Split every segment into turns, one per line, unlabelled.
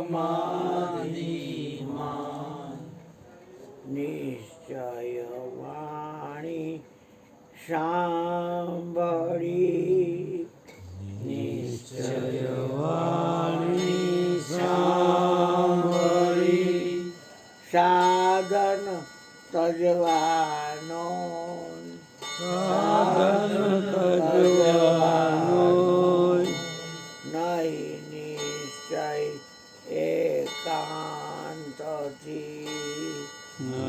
સમાધિમાં નિશ્ચય વાણી સાંભળી નિશ્ચય વાણી સાંભળી સાધન તજવાનો નહીં નિશ્ચય એકાંતથી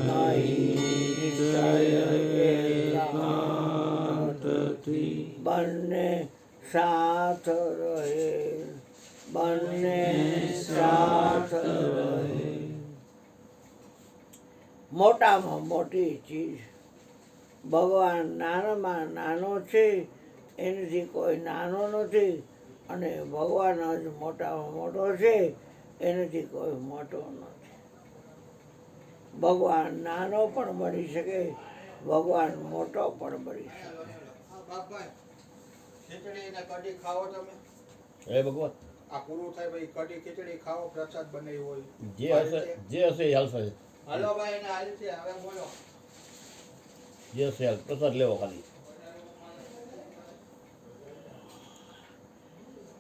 નહીં નિશ્ચય એકાંતથી બંને સાથ રહે બંને સાથ રહે મોટામાં મોટી ચીજ ભગવાન નાનામાં નાનો છે, એનાથી કોઈ નાનો નથી, અને ભગવાન જ મોટામાં મોટો છે, એનાથી કોઈ મોટો નથી. ભગવાન નાનો પણ બની શકે, ભગવાન મોટો પણ બની શકે.
ખીચડી ને કઢી ખાઓ તમે?
હે ભગવાન,
આ પૂરું થાય ભાઈ, કઢી ખીચડી ખાઓ, પ્રસાદ બનાવી હોય
જે હશે એ હાલશે.
હાલો ભાઈ, એને હાલ છે, હવે બોલો.
જે હશે હાલ, પ્રસાદ લેવો ખાલી.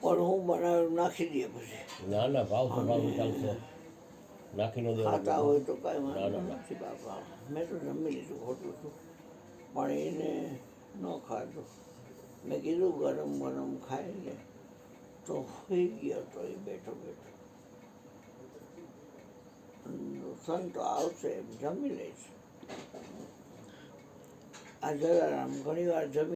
પણ હું બનાવેલું નાખી દઈએ પછી.
ના ના, ભાવ તો ભાવ ચાલશે, નાખી ન
ખાતા
દેવાનું.
હોય તો કાંઈ વાંધો નથી બાપા. મેં તો જમી લીધું ખોટું હતું, પણ એને ન ખાધું. મેં કીધું ગરમ ગરમ ખાઈ લે, તો હોઈ ગયો તો એ બેઠો બેઠો. સંતો આવશે એમ જમી લઈશ. આ જલારામ ઘણી વાર જમી